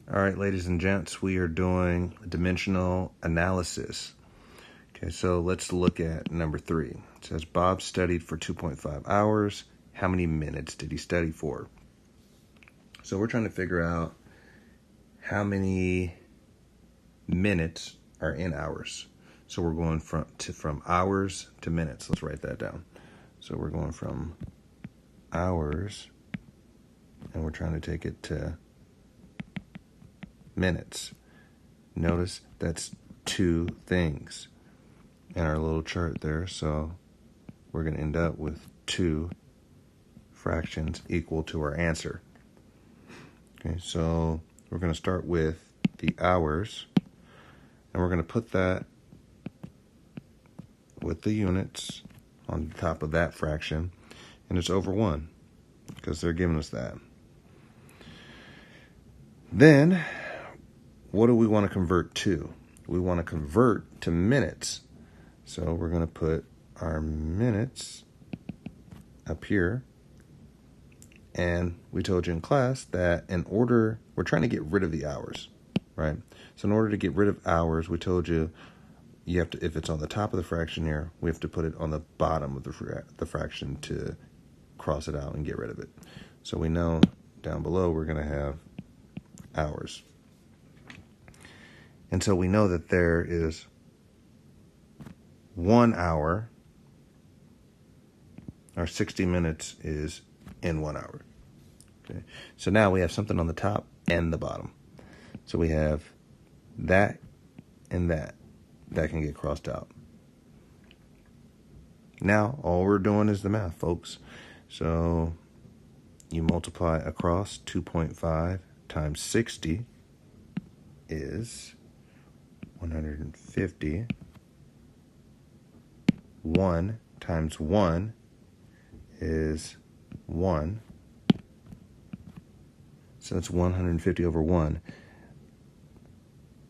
All right, ladies and gents, we are doing dimensional analysis. Okay, so let's look at number 3. It says Bob studied for 2.5 hours. How many minutes did he study for? So we're trying to figure out how many minutes are in hours. So we're going from hours to minutes. Let's write that down. So we're going from hours, and we're trying to take it to minutes. Notice that's 2 things in our little chart there, so we're going to end up with 2 fractions equal to our answer. Okay, so we're going to start with the hours, and we're going to put that with the units on top of that fraction, and it's over 1 because they're giving us that. Then what do we want to convert to? We want to convert to minutes. So we're going to put our minutes up here. And we told you in class that we're trying to get rid of the hours, right? So in order to get rid of hours, we told you have to, if it's on the top of the fraction here, we have to put it on the bottom of the fraction to cross it out and get rid of it. So we know down below we're going to have hours. And so we know that there is 1 hour, or 60 minutes is in 1 hour. Okay. So now we have something on the top and the bottom. So we have that and that. That can get crossed out. Now all we're doing is the math, folks. So you multiply across 2.5 times 60 is 150. 1 times 1 is 1. So that's 150 over 1.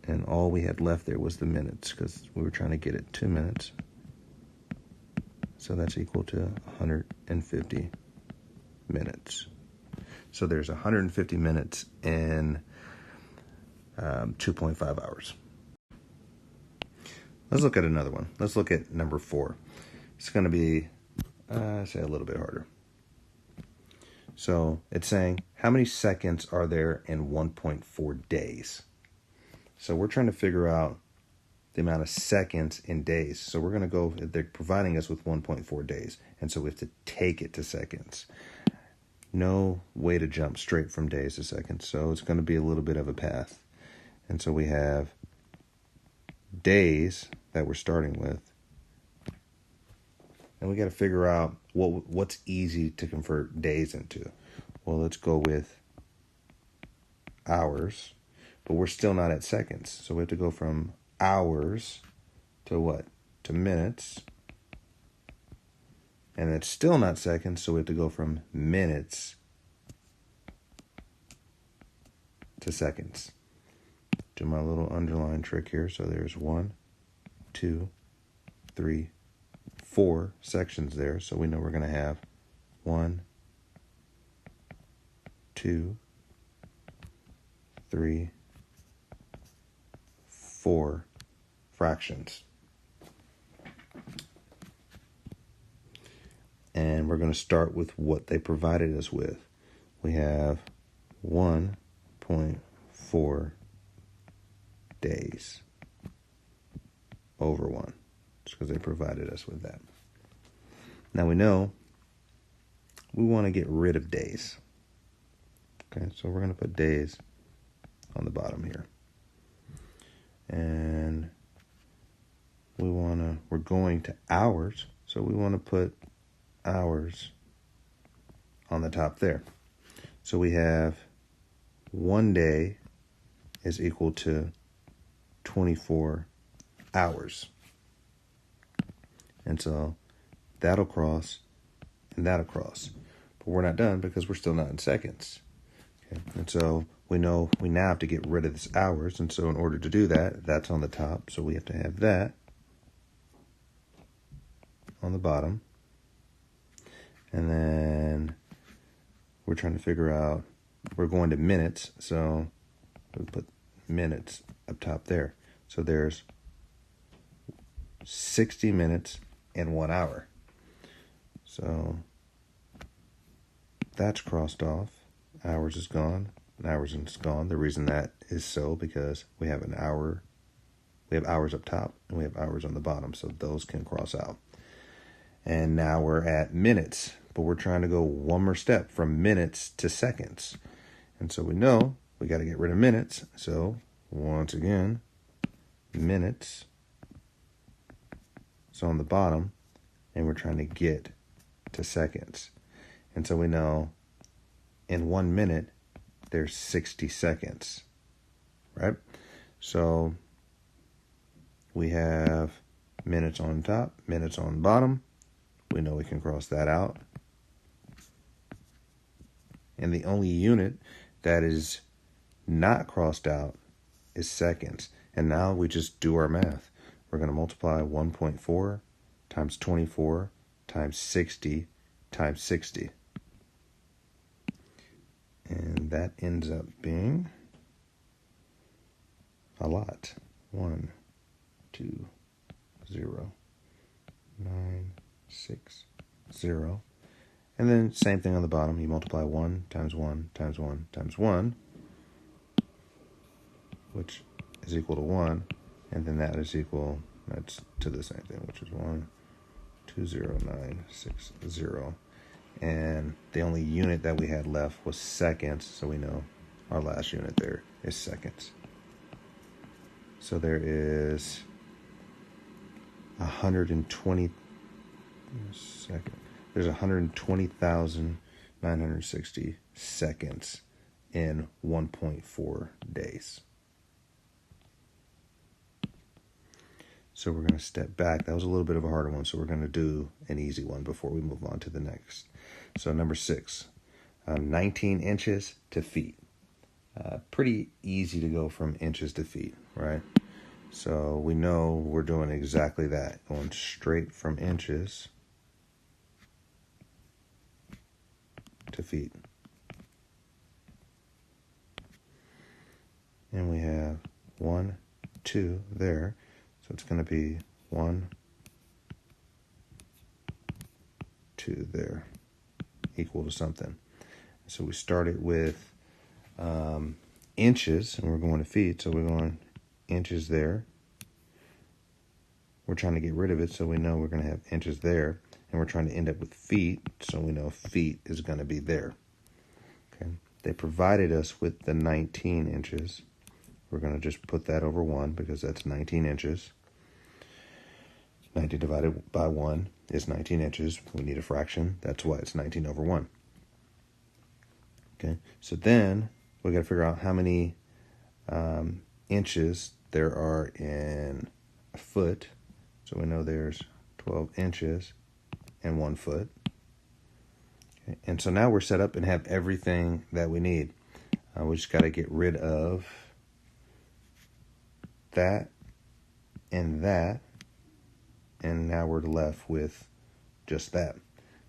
And all we had left there was the minutes because we were trying to get it 2 minutes. So that's equal to 150 minutes. So there's 150 minutes in 2.5 hours. Let's look at another one. Let's look at number 4. It's going to be, say, a little bit harder. So it's saying, how many seconds are there in 1.4 days? So we're trying to figure out the amount of seconds in days. So we're going to they're providing us with 1.4 days. And so we have to take it to seconds. No way to jump straight from days to seconds. So it's going to be a little bit of a path. And so we have days that we're starting with. And we got to figure out what's easy to convert days into. Well, let's go with hours, but we're still not at seconds. So we have to go from hours to what? To minutes. And it's still not seconds, so we have to go from minutes to seconds. Do my little underline trick here. So there's 1, 2, 3, 4 sections there. So we know we're going to have 1, 2, 3, 4 fractions. And we're going to start with what they provided us with. We have 1.4 days over 1. Just because they provided us with that. Now we know we want to get rid of days. Okay, so we're going to put days on the bottom here. And we're going to hours, so we want to put hours on the top there. So we have 1 day is equal to 24 hours. And so that'll cross and that'll cross. But we're not done because we're still not in seconds. Okay. And so we know we now have to get rid of this hours. And so in order to do that, that's on the top. So we have to have that on the bottom. And then we're trying to figure out, we're going to minutes. So we put minutes up top there. So there's 60 minutes and 1 hour. So that's crossed off. Hours is gone. Hours is gone. The reason that is so because we have an hour. We have hours up top and we have hours on the bottom. So those can cross out. And now we're at minutes. But we're trying to go one more step from minutes to seconds. And so we know we got to get rid of minutes. So once again, minutes is on the bottom. And we're trying to get to seconds. And so we know in 1 minute, there's 60 seconds, right? So we have minutes on top, minutes on bottom. We know we can cross that out. And the only unit that is not crossed out is seconds. And now we just do our math. We're going to multiply 1.4 times 24 times 60 times 60. And that ends up being a lot. 1, 2, 0, 9, 6, 0. And then same thing on the bottom. You multiply 1 times 1 times 1 times 1, which is equal to 1. And then that is equal, that's to the same thing, which is 1, 2, 0, 9, 6, 0. And the only unit that we had left was seconds, so we know our last unit there is seconds. So there is 120 seconds. There's 120,960 seconds in 1.4 days. So we're going to step back. That was a little bit of a harder one, so we're going to do an easy one before we move on to the next. So number 6, 19 inches to feet. Pretty easy to go from inches to feet, right? So we know we're doing exactly that, going straight from inches to feet. And we have 1, 2 there. So it's going to be 1, 2 there, equal to something. So we started with inches, and we're going to feet, so we're going inches there. We're trying to get rid of it, so we know we're going to have inches there, and we're trying to end up with feet, so we know feet is going to be there. Okay. They provided us with the 19 inches. We're going to just put that over 1 because that's 19 inches. 19 divided by 1 is 19 inches. We need a fraction. That's why it's 19 over 1. Okay, so then we got to figure out how many inches there are in a foot. So we know there's 12 inches and 1 foot. Okay, and so now we're set up and have everything that we need. We just got to get rid of that and that. And now we're left with just that.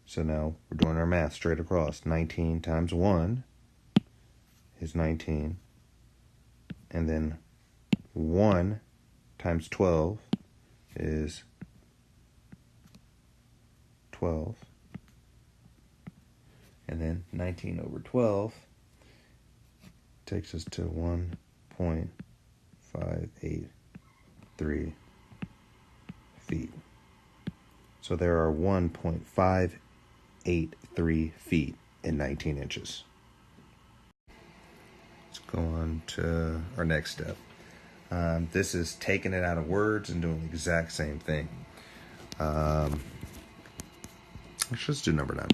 So now we're doing our math straight across. 19 times 1 is 19. And then 1 times 12 is 12. And then 19 over 12 takes us to 1.583 feet. So there are 1.583 feet in 19 inches. Let's go on to our next step. This is taking it out of words and doing the exact same thing. Let's just do number 9.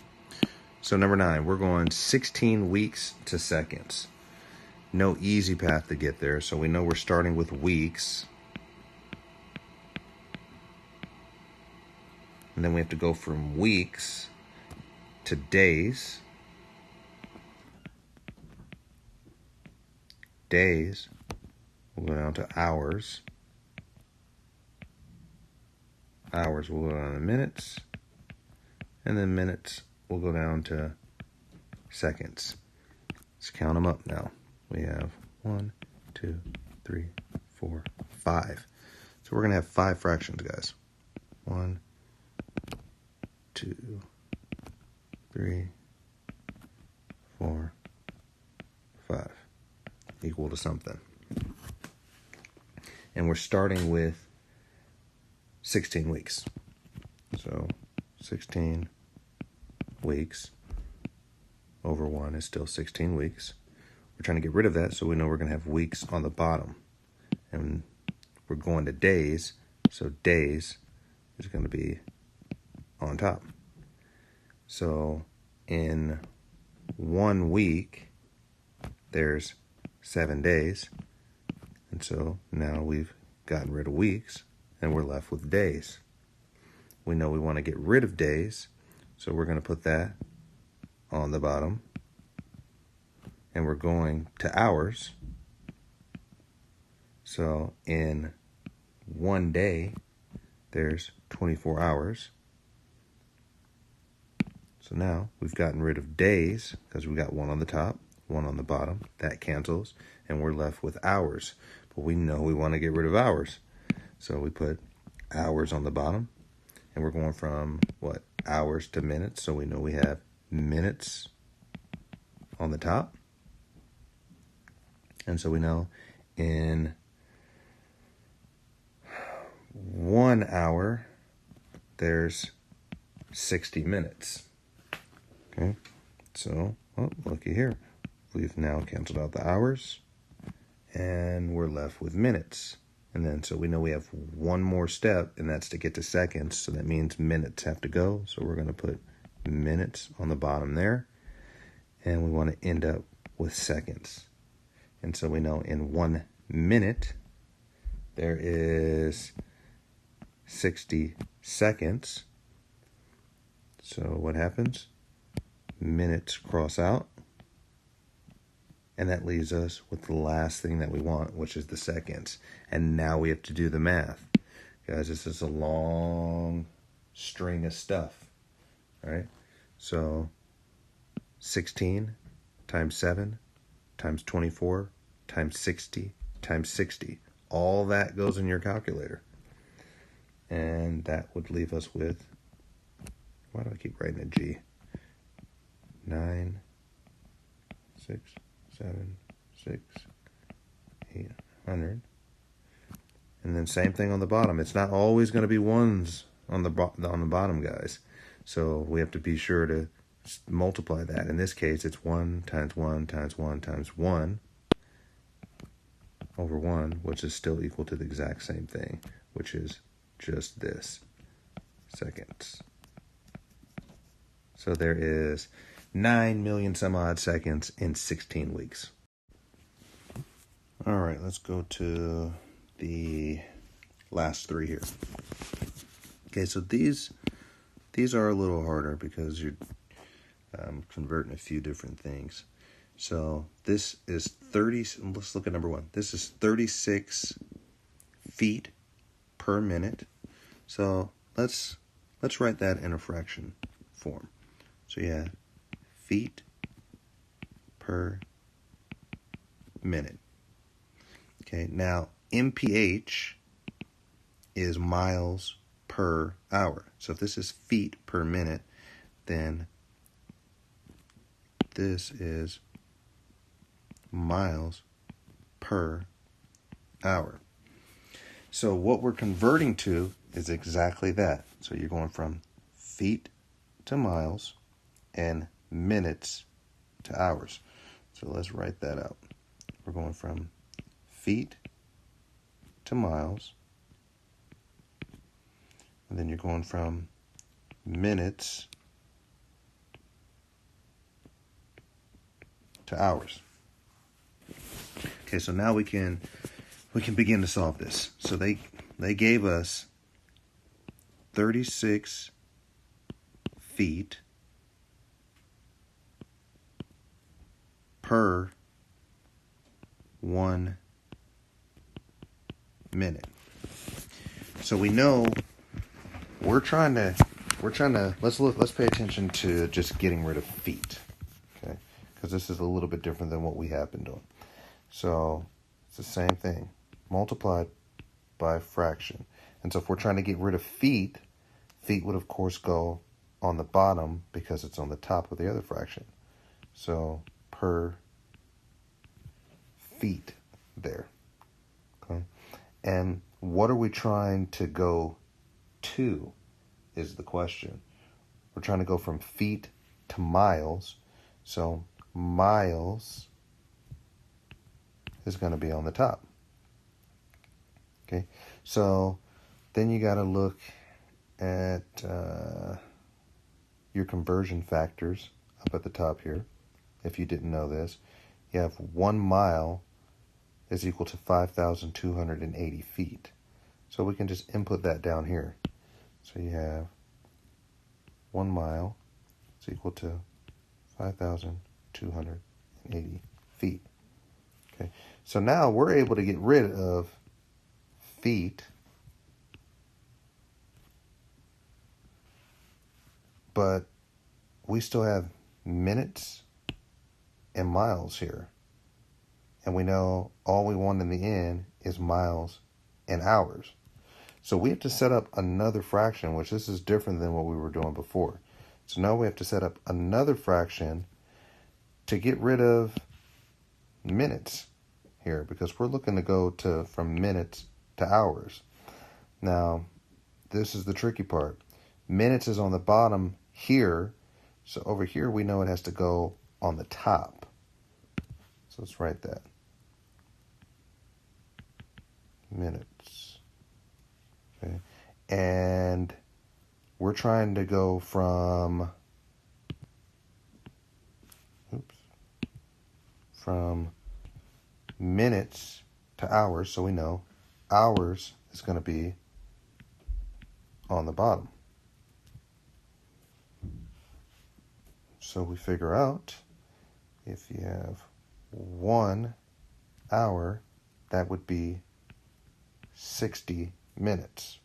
So number 9, we're going 16 weeks to seconds. No easy path to get there, so we know we're starting with weeks. And then we have to go from weeks to days. Days will go down to hours. Hours will go down to minutes. And then minutes will go down to seconds. Let's count them up now. We have 1, 2, 3, 4, 5. So we're going to have 5 fractions, guys. 1, 2, 3, 4, 5. Equal to something. And we're starting with 16 weeks. So 16 weeks over 1 is still 16 weeks. We're trying to get rid of that, so we know we're going to have weeks on the bottom. And we're going to days, so days is going to be on top. So in 1 week, there's 7 days. And so now we've gotten rid of weeks, and we're left with days. We know we want to get rid of days, so we're going to put that on the bottom. And we're going to hours. So in 1 day, there's 24 hours. So now we've gotten rid of days because we got 1 on the top, 1 on the bottom. That cancels, and we're left with hours. But we know we want to get rid of hours. So we put hours on the bottom, and we're going from, hours to minutes. So we know we have minutes on the top. And so we know in 1 hour, there's 60 minutes. Okay, so, looky here. We've now canceled out the hours, and we're left with minutes. And then, so we know we have 1 more step, and that's to get to seconds. So that means minutes have to go. So we're going to put minutes on the bottom there. And we want to end up with seconds. And so we know in 1 minute, there is 60 seconds. So what happens? Minutes cross out. And that leaves us with the last thing that we want, which is the seconds. And now we have to do the math. Guys, this is a long string of stuff. All right? So 16 times 7 times 24 times 60 times 60. All that goes in your calculator. And that would leave us with, why do I keep writing a G? 9, 6, 7, 6, 800. And then same thing on the bottom. It's not always going to be ones on the bottom, guys. So we have to be sure to multiply that. In this case, it's 1 times 1 times 1 times 1 over 1, which is still equal to the exact same thing, which is just this, seconds. So there is 9 million some odd seconds in 16 weeks. All right, let's go to the last 3 here. Okay, so these are a little harder because you're converting a few different things. So this is 30, let's look at number 1. This is 36 feet per minute. So let's write that in a fraction form. So yeah, feet per minute. Okay, now MPH is miles per hour. So if this is feet per minute, then this is miles per hour. So what we're converting to is exactly that. So you're going from feet to miles and minutes to hours. So let's write that out. We're going from feet to miles, and then you're going from minutes to hours. Okay, so now we can begin to solve this. So they gave us 36 feet per 1 minute. So we know we're trying to let's pay attention to just getting rid of feet. Okay? Because this is a little bit different than what we have been doing. So It's the same thing, multiplied by fraction. And so if we're trying to get rid of feet, feet would of course go on the bottom because it's on the top of the other fraction. So per feet there. Okay. And what are we trying to go to is the question. We're trying to go from feet to miles. So miles is going to be on the top. Okay. So then you got to look at your conversion factors up at the top here. If you didn't know this, you have 1 mile is equal to 5,280 feet. So we can just input that down here. So you have 1 mile is equal to 5,280 feet. Okay. So now we're able to get rid of feet, but we still have minutes and miles here. And we know all we want in the end is miles and hours. So we have to set up another fraction, which this is different than what we were doing before. So now we have to set up another fraction to get rid of minutes here, because we're looking to go from minutes to hours. Now, this is the tricky part. Minutes is on the bottom here. So over here, we know it has to go on the top. So let's write that. Minutes. Okay. And we're trying to go from minutes to hours. So we know hours is going to be on the bottom. So we figure out if you have 1 hour, that would be 60 minutes.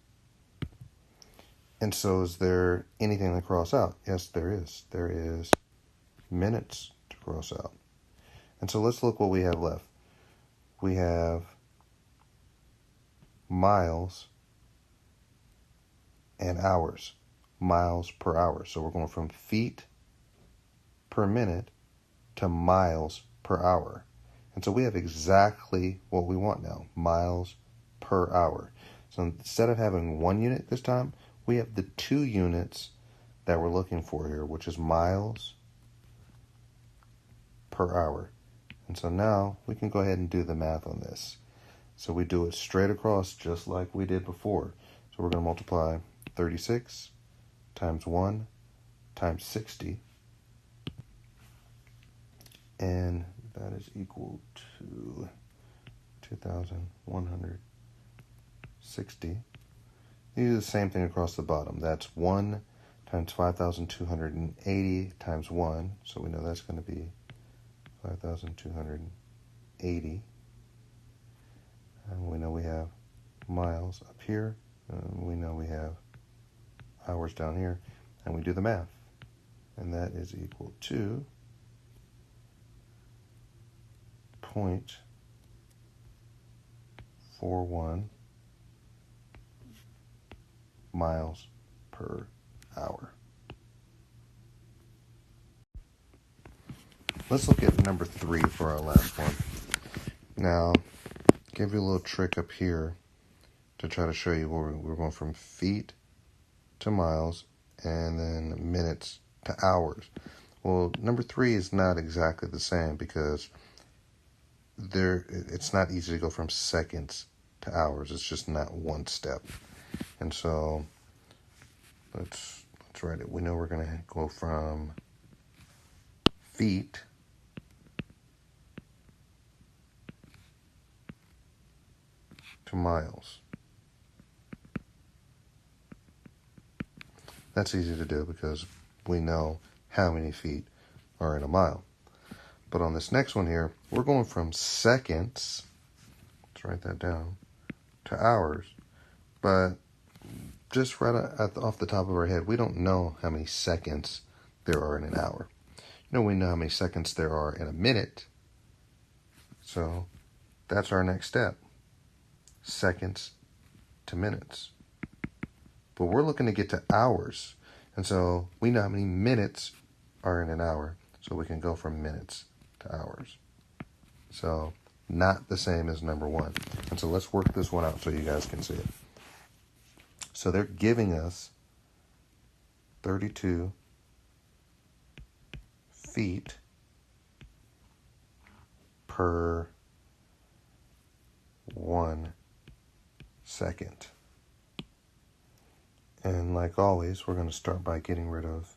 And so is there anything to cross out? Yes, there is. There is minutes to cross out. And so let's look what we have left. We have miles and hours. Miles per hour. So we're going from feet per minute to miles per hour. And so we have exactly what we want now. Miles per hour. So instead of having 1 unit this time, we have the 2 units that we're looking for here, which is miles per hour. And so now we can go ahead and do the math on this. So we do it straight across just like we did before. So we're going to multiply 36 times 1 times 60. And that is equal to 2,160. You do the same thing across the bottom. That's 1 times 5,280 times 1. So we know that's going to be 5,280. And we know we have miles up here. And we know we have hours down here. And we do the math. And that is equal to 0.41 miles per hour. Let's look at number 3 for our last one. Now, give you a little trick up here to try to show you where we're going from feet to miles and then minutes to hours. Well, number 3 is not exactly the same because it's not easy to go from seconds to hours. It's just not one step. And so let's write it. We know we're going to go from feet to miles. That's easy to do because we know how many feet are in a mile. But on this next one here, we're going from seconds, let's write that down, to hours. But just right off the top of our head, we don't know how many seconds there are in an hour. We know how many seconds there are in a minute. So that's our next step. Seconds to minutes. But we're looking to get to hours. And so we know how many minutes are in an hour. So we can go from minutes to hours. So not the same as number one. And so let's work this one out so you guys can see it. So they're giving us 32 feet per 1 second. And like always, we're going to start by getting rid of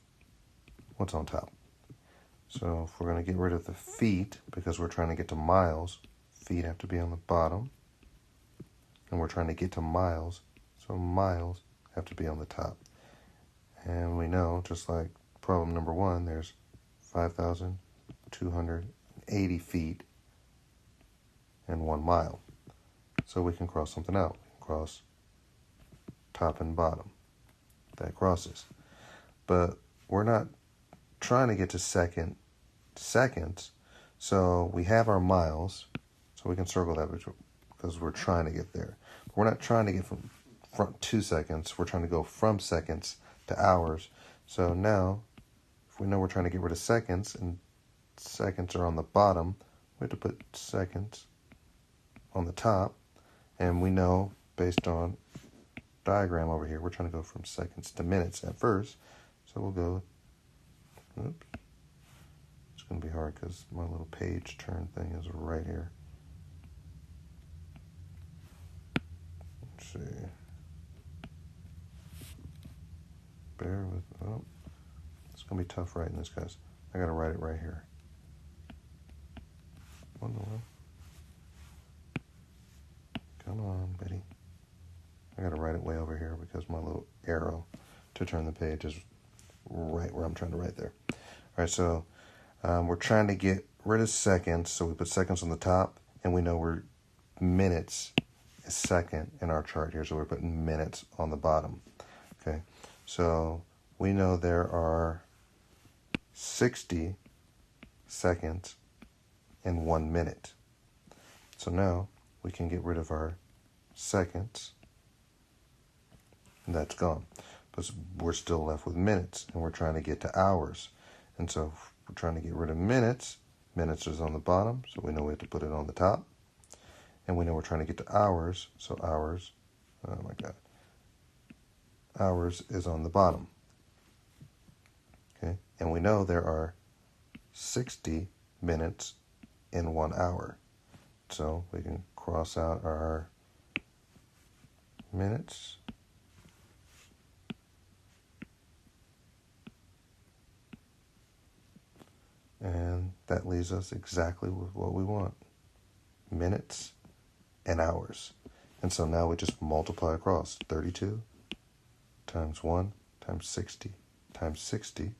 what's on top. So if we're going to get rid of the feet, because we're trying to get to miles, feet have to be on the bottom. And we're trying to get to miles, so miles have to be on the top. And we know, just like problem number one, there's 5,280 feet and 1 mile. So we can cross something out. We can cross top and bottom. That crosses. But we're not trying to get to seconds. So we have our miles, so we can circle that because we're trying to get there. But we're not trying to get from 2 seconds. We're trying to go from seconds to hours. So now, if we know we're trying to get rid of seconds, and seconds are on the bottom, we have to put seconds on the top. And we know, based on diagram over here, we're trying to go from seconds to minutes at first. So we'll go, oops. It's going to be hard because my little page turn thing is right here. Let's see. Bear with, oh, it's going to be tough writing this, guys. I got to write it right here. One more. Come on, Betty. I got to write it way over here because my little arrow to turn the page is right where I'm trying to write there. All right, so we're trying to get rid of seconds, so we put seconds on the top, and we know we're minutes is second in our chart here, so we're putting minutes on the bottom. Okay, so we know there are 60 seconds in 1 minute. So now we can get rid of our seconds, and that's gone. But we're still left with minutes, and we're trying to get to hours. And so if we're trying to get rid of minutes. Minutes is on the bottom, so we know we have to put it on the top. And we know we're trying to get to hours, so hours, oh my God, hours is on the bottom. Okay, and we know there are 60 minutes in 1 hour. So we can cross out our minutes. And that leaves us exactly with what we want. Minutes and hours. And so now we just multiply across. 32 times 1 times 60 times 60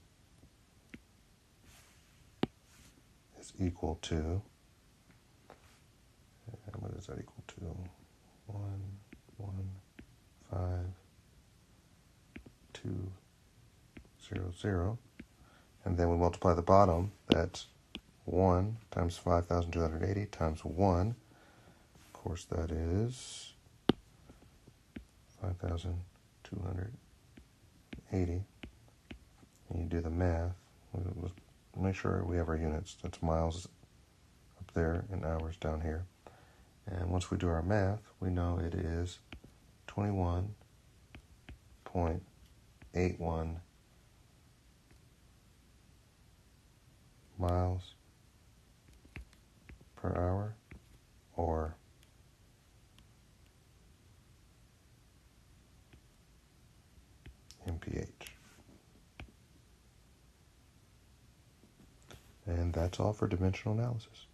is equal to, what is that equal to? 1, 1, 5, 2, 0, 0. And then we multiply the bottom. That's 1 times 5,280 times 1. Of course, that is 5,280. And you do the math. Make sure we have our units. That's miles up there and hours down here. And once we do our math, we know it is 21.81 miles per hour, or mph. And that's all for dimensional analysis.